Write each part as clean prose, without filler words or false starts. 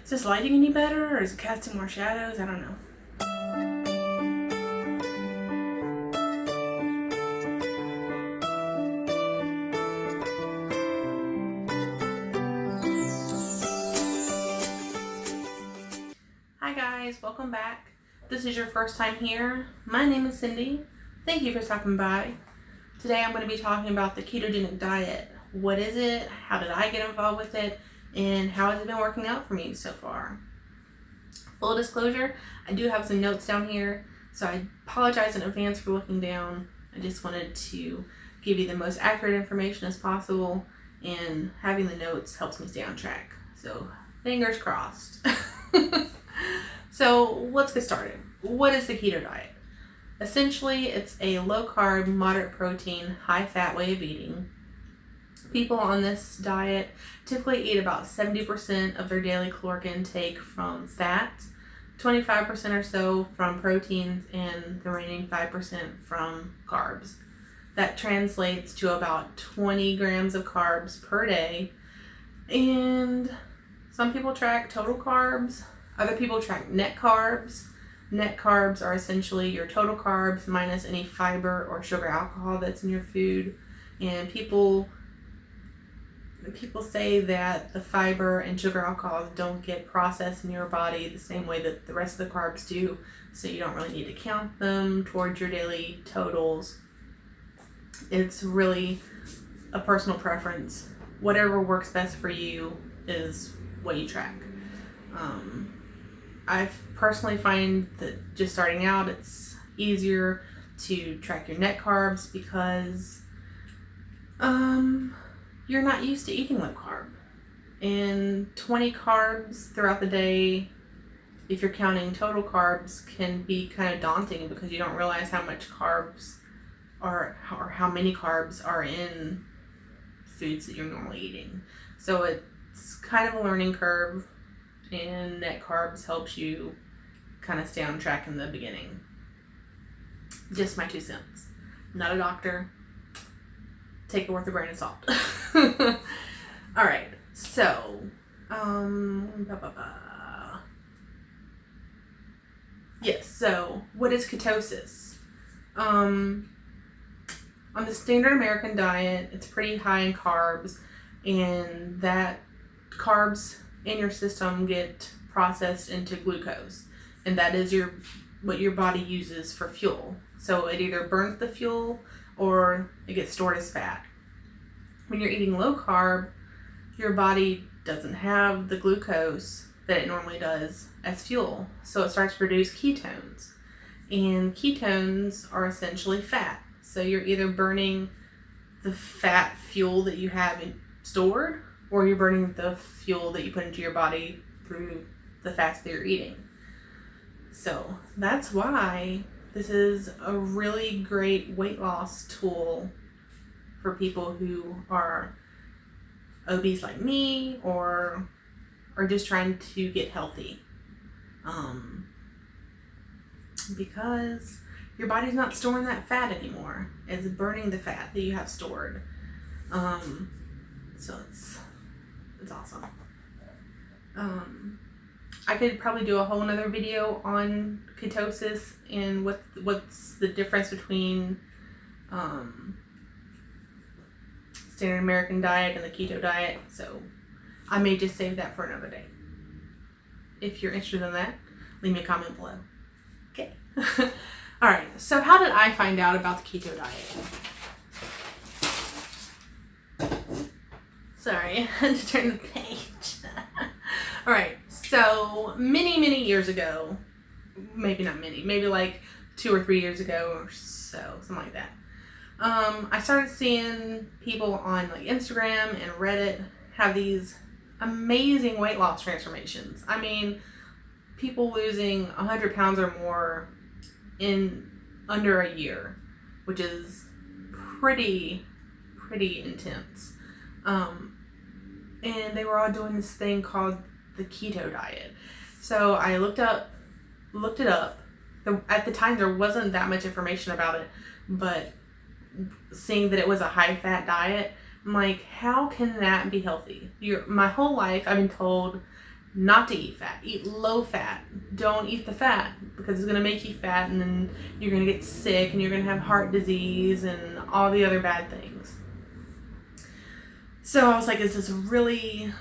Is this lighting any better, or is it casting more shadows? I don't know. Hi guys, welcome back. If this is your first time here, my name is Cindy. Thank you for stopping by. Today I'm going to be talking about the ketogenic diet. What is it? How did I get involved with it? And how has it been working out for me so far? Full disclosure, I do have some notes down here, so I apologize in advance for looking down. I just wanted to give you the most accurate information as possible, and having the notes helps me stay on track. So fingers crossed. So let's get started. What is the keto diet? Essentially, it's a low carb, moderate protein, high fat way of eating. People on this diet typically eat about 70% of their daily caloric intake from fats, 25% or so from proteins, and the remaining 5% from carbs. That translates to about 20 grams of carbs per day. And some people track total carbs. Other people track net carbs. Net carbs are essentially your total carbs minus any fiber or sugar alcohol that's in your food. And people say that the fiber and sugar alcohols don't get processed in your body the same way that the rest of the carbs do, so you don't really need to count them towards your daily totals. It's really a personal preference. Whatever works best for you is what you track. I personally find that just starting out, it's easier to track your net carbs because you're not used to eating low carb. And 20 carbs throughout the day, if you're counting total carbs, can be kind of daunting because you don't realize how much carbs are, or how many carbs are in foods that you're normally eating. So it's kind of a learning curve, and net carbs helps you kind of stay on track in the beginning. Just my 2 cents. Not a doctor. Take it with a grain of salt. All right. So, yes. So, what is ketosis? On the standard American diet, it's pretty high in carbs, and that carbs in your system get processed into glucose, and that is what your body uses for fuel. So it either burns the fuel or it gets stored as fat. When you're eating low carb, your body doesn't have the glucose that it normally does as fuel, so it starts to produce ketones, and ketones are essentially fat. So you're either burning the fat fuel that you have stored, or you're burning the fuel that you put into your body through the fats that you're eating. So that's why this is a really great weight loss tool for people who are obese like me, or are just trying to get healthy. Because your body's not storing that fat anymore. It's burning the fat that you have stored. So it's awesome. I could probably do a whole nother video on ketosis and what's the difference between standard American diet and the keto diet. So I may just save that for another day. If you're interested in that, leave me a comment below. Okay. All right. So how did I find out about the keto diet? Sorry, I had to turn the page. All right, so many years ago, maybe not many, maybe like 2 or 3 years ago or so, something like that. I started seeing people on like Instagram and Reddit have these amazing weight loss transformations. I mean, people losing 100 pounds or more in under a year, which is pretty intense. And they were all doing this thing called the keto diet. So I looked it up. At the time, there wasn't that much information about it, but seeing that it was a high fat diet, I'm like, how can that be healthy? My whole life, I've been told not to eat fat. Eat low fat. Don't eat the fat because it's going to make you fat, and then you're going to get sick and you're going to have heart disease and all the other bad things. So I was like, is this really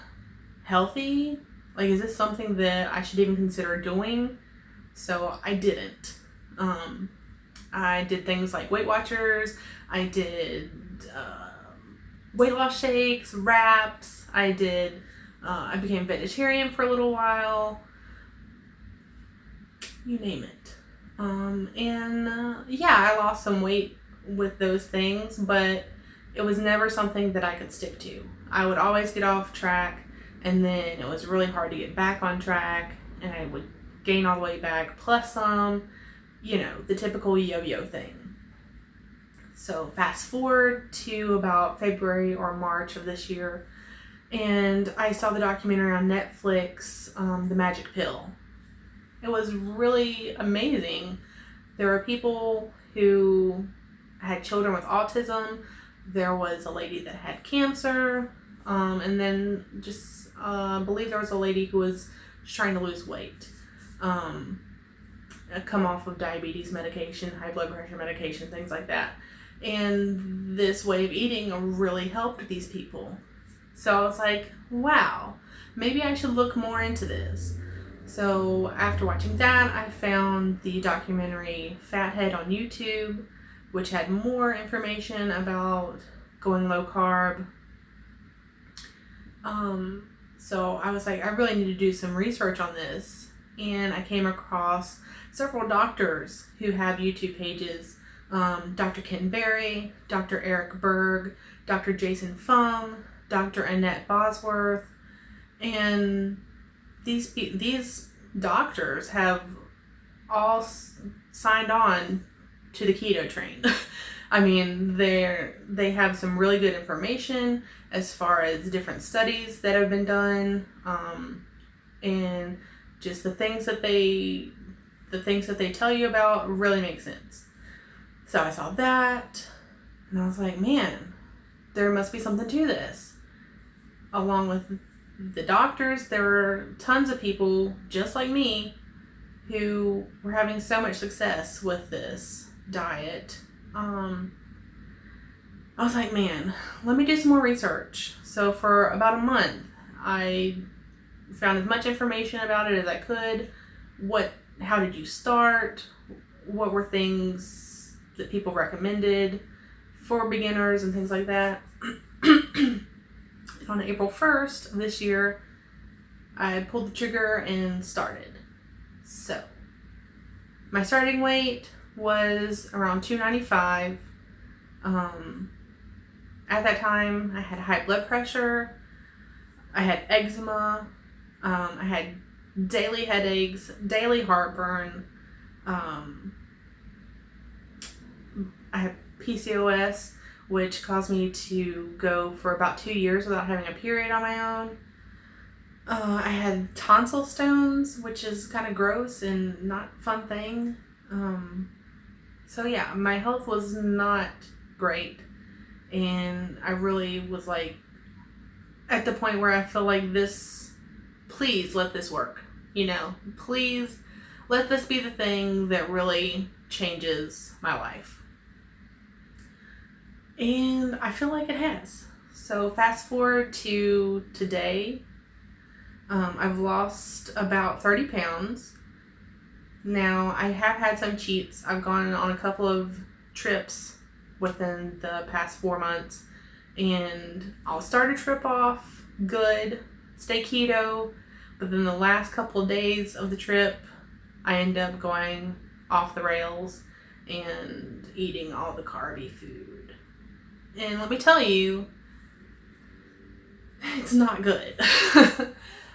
healthy? Like, is this something that I should even consider doing? So I didn't. I did things like Weight Watchers. I did weight loss shakes, wraps. I became vegetarian for a little while. You name it. I lost some weight with those things, but it was never something that I could stick to. I would always get off track, and then it was really hard to get back on track, and I would gain all the way back, plus some, the typical yo-yo thing. So fast forward to about February or March of this year, and I saw the documentary on Netflix, The Magic Pill. It was really amazing. There were people who had children with autism. There was a lady that had cancer, and then I believe there was a lady who was trying to lose weight, come off of diabetes medication, high blood pressure medication, things like that. And this way of eating really helped these people. So I was like, wow, maybe I should look more into this. So after watching that, I found the documentary Fathead on YouTube, which had more information about going low carb. So I was like, I really need to do some research on this. And I came across several doctors who have YouTube pages. Dr. Ken Berry, Dr. Eric Berg, Dr. Jason Fung, Dr. Annette Bosworth, and these doctors have all signed on to the keto train. I mean, they have some really good information as far as different studies that have been done, and just the things that they tell you about really make sense. So I saw that, and I was like, man, there must be something to this. Along with the doctors, there were tons of people just like me who were having so much success with this diet. I was like, man, let me do some more research. So for about a month, I found as much information about it as I could. How did you start? What were things that people recommended for beginners and things like that. On April 1st of this year, I pulled the trigger and started. So my starting weight was around 295. At that time, I had high blood pressure, I had eczema, I had daily headaches, daily heartburn, I had PCOS, which caused me to go for about 2 years without having a period on my own. I had tonsil stones, which is kind of gross and not a fun thing. So yeah, my health was not great. And I really was like at the point where I feel like please let this work. Please let this be the thing that really changes my life. And I feel like it has. So fast forward to today, I've lost about 30 pounds. Now, I have had some cheats. I've gone on a couple of trips within the past 4 months, and I'll start a trip off good, stay keto, but then the last couple of days of the trip, I end up going off the rails and eating all the carby food. And let me tell you, it's not good.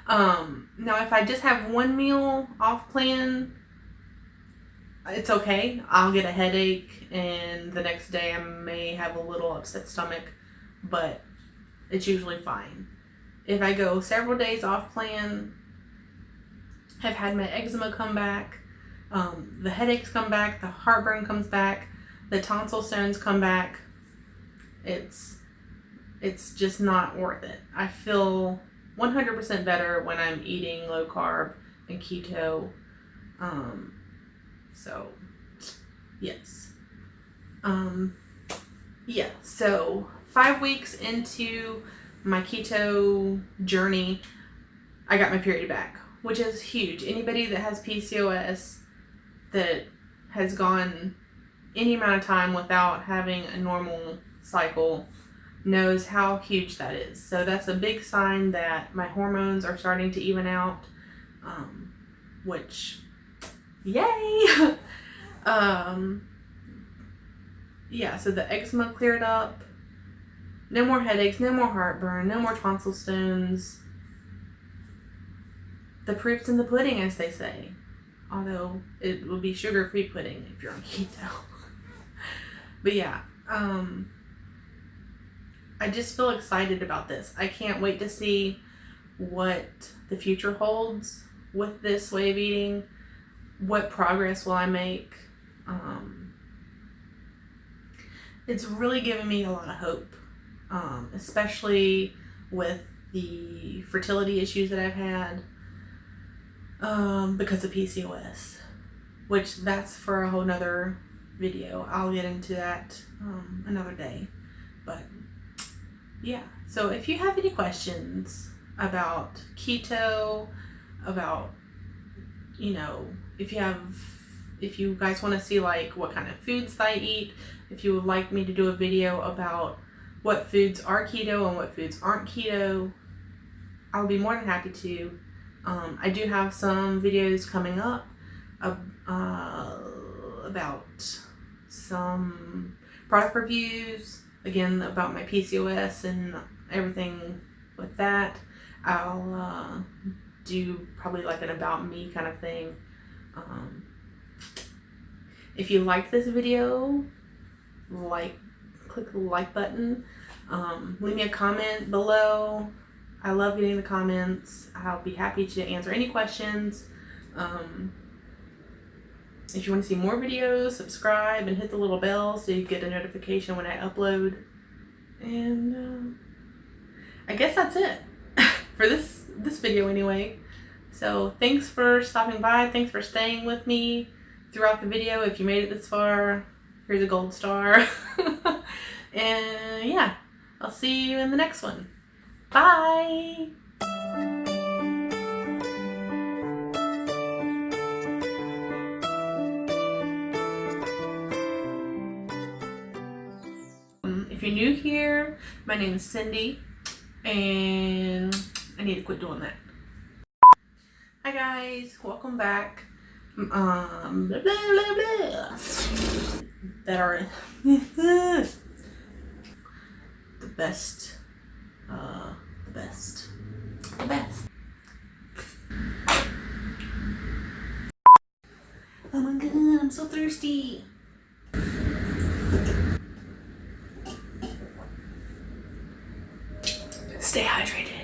Now, if I just have one meal off plan, it's okay. I'll get a headache, and the next day I may have a little upset stomach, but it's usually fine. If I go several days off plan, I've had my eczema come back, the headaches come back, the heartburn comes back, the tonsil stones come back. It's just not worth it. I feel 100% better when I'm eating low carb and keto. So yes. Yeah, so 5 weeks into my keto journey, I got my period back, which is huge. Anybody that has PCOS that has gone any amount of time without having a normal cycle knows how huge that is. So that's a big sign that my hormones are starting to even out, which, yay! Yeah, so the eczema cleared up. No more headaches, no more heartburn, no more tonsil stones. The proof's in the pudding, as they say. Although it will be sugar-free pudding if you're on keto. But yeah, I just feel excited about this. I can't wait to see what the future holds with this way of eating. What progress will I make? It's really given me a lot of hope, especially with the fertility issues that I've had because of PCOS, which that's for a whole nother video. I'll get into that another day. But yeah, so if you have any questions about keto, about, you know, if you guys want to see like what kind of foods I eat, if you would like me to do a video about what foods are keto and what foods aren't keto, I'll be more than happy to. I do have some videos coming up about some product reviews, again about my PCOS and everything with that. I'll do probably like an about me kind of thing. If you like this video, click the like button. Leave me a comment below. I love getting the comments. I'll be happy to answer any questions. If you want to see more videos, subscribe and hit the little bell so you get a notification when I upload. And I guess that's it for this video anyway. So thanks for stopping by. Thanks for staying with me throughout the video. If you made it this far, here's a gold star. And yeah, I'll see you in the next one. Bye! If you're new here, my name is Cindy, and I need to quit doing that. Hi guys, welcome back. Blah, blah, blah, blah. That are the best. The best. Oh my god, I'm so thirsty. Stay hydrated.